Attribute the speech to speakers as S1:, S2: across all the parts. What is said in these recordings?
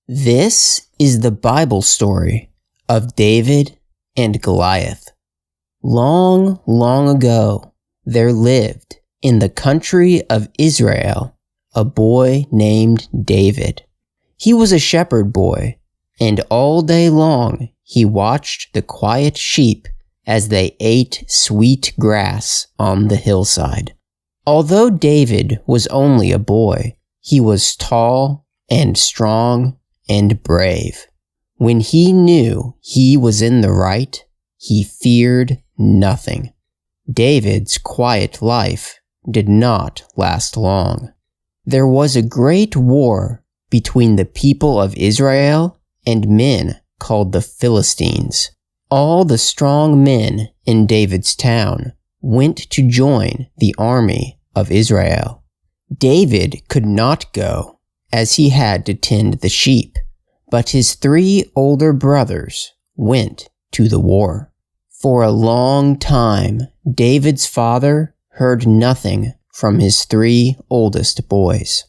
S1: This is the Bible story of David and Goliath. Long, long ago, there lived in the country of Israel a boy named David. He was a shepherd boy, and all day long he watched the quiet sheep as they ate sweet grass on the hillside. Although David was only a boy, he was tall and strong and brave. When he knew he was in the right, he feared nothing. David's quiet life did not last long. There was a great war between the people of Israel and men called the Philistines. All the strong men in David's town went to join the army of Israel. David could not go, as he had to tend the sheep, but his 3 older brothers went to the war. For a long time, David's father heard nothing from his 3 oldest boys.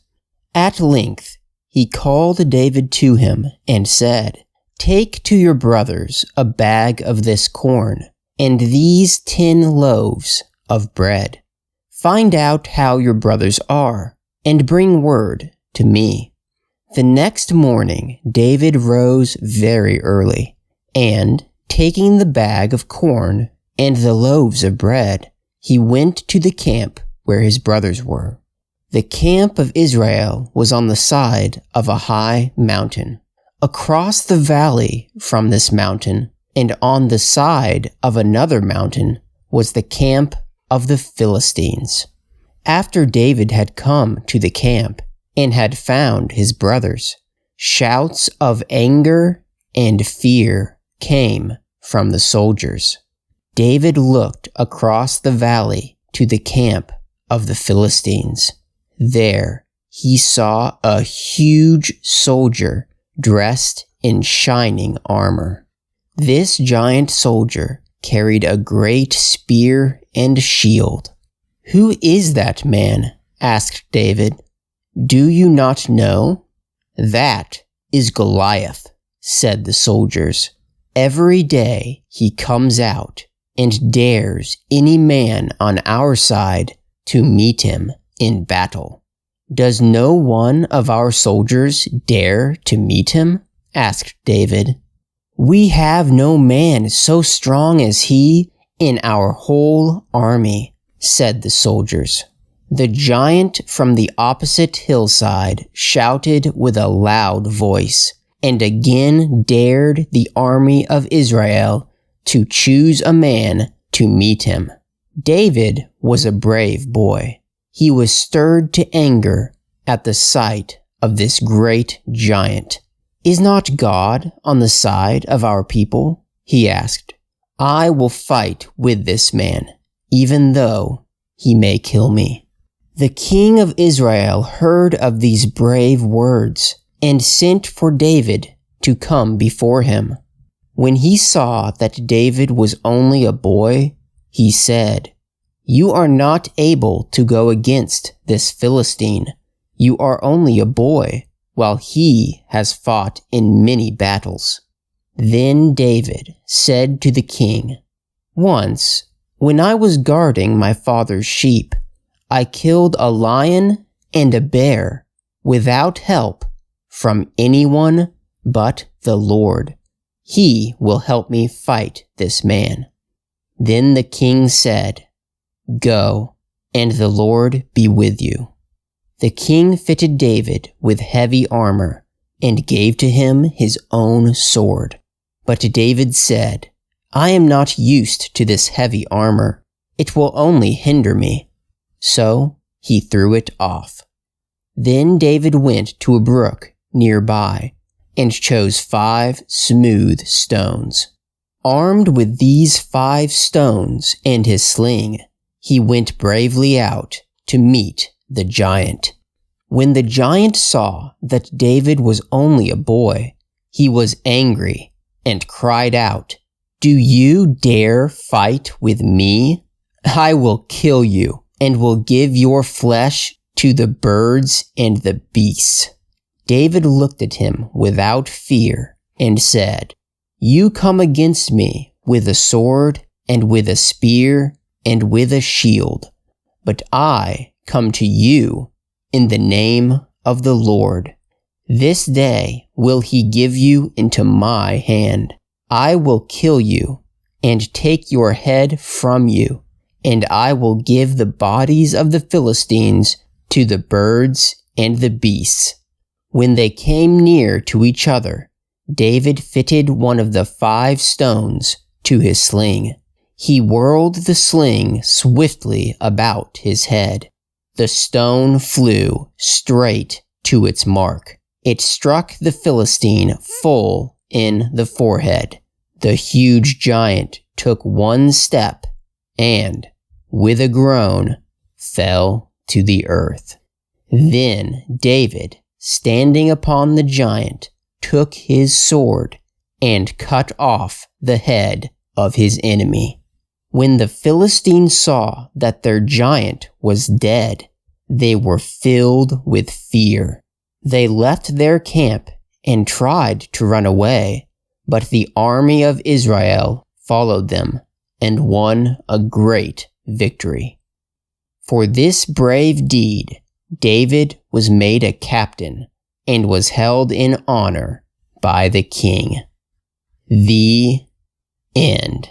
S1: At length, he called David to him and said, "Take to your brothers a bag of this corn and these 10 loaves of bread. Find out how your brothers are and bring word to me." The next morning, David rose very early, and, taking the bag of corn and the loaves of bread, he went to the camp where his brothers were. The camp of Israel was on the side of a high mountain. Across the valley from this mountain, and on the side of another mountain, was the camp of the Philistines. After David had come to the camp, and had found his brothers, shouts of anger and fear came from the soldiers. David looked across the valley to the camp of the Philistines. There he saw a huge soldier dressed in shining armor. This giant soldier carried a great spear and shield. "Who is that man?" asked David. "Do you not know?" "That is Goliath," said the soldiers. "Every day he comes out and dares any man on our side to meet him in battle." "Does no one of our soldiers dare to meet him?" asked David. "We have no man so strong as he in our whole army," said the soldiers. The giant from the opposite hillside shouted with a loud voice, and again dared the army of Israel to choose a man to meet him. David was a brave boy. He was stirred to anger at the sight of this great giant. "Is not God on the side of our people?" he asked. "I will fight with this man, even though he may kill me." The king of Israel heard of these brave words and sent for David to come before him. When he saw that David was only a boy, he said, "You are not able to go against this Philistine. You are only a boy, while he has fought in many battles." Then David said to the king, "Once, when I was guarding my father's sheep, I killed a lion and a bear without help from anyone but the Lord. He will help me fight this man." Then the king said, "Go, and the Lord be with you." The king fitted David with heavy armor and gave to him his own sword. But David said, "I am not used to this heavy armor. It will only hinder me." So he threw it off. Then David went to a brook nearby and chose 5 smooth stones. Armed with these 5 stones and his sling, he went bravely out to meet the giant. When the giant saw that David was only a boy, he was angry and cried out, "Do you dare fight with me? I will kill you and will give your flesh to the birds and the beasts." David looked at him without fear and said, "You come against me with a sword and with a spear and with a shield, but I come to you in the name of the Lord. This day will he give you into my hand. I will kill you and take your head from you, and I will give the bodies of the Philistines to the birds and the beasts." When they came near to each other, David fitted one of the 5 stones to his sling. He whirled the sling swiftly about his head. The stone flew straight to its mark. It struck the Philistine full in the forehead. The huge giant took one step and, with a groan, fell to the earth. Then David, standing upon the giant, took his sword and cut off the head of his enemy. When the Philistines saw that their giant was dead, they were filled with fear. They left their camp and tried to run away, but the army of Israel followed them and won a great victory. For this brave deed, David was made a captain and was held in honor by the king. The end.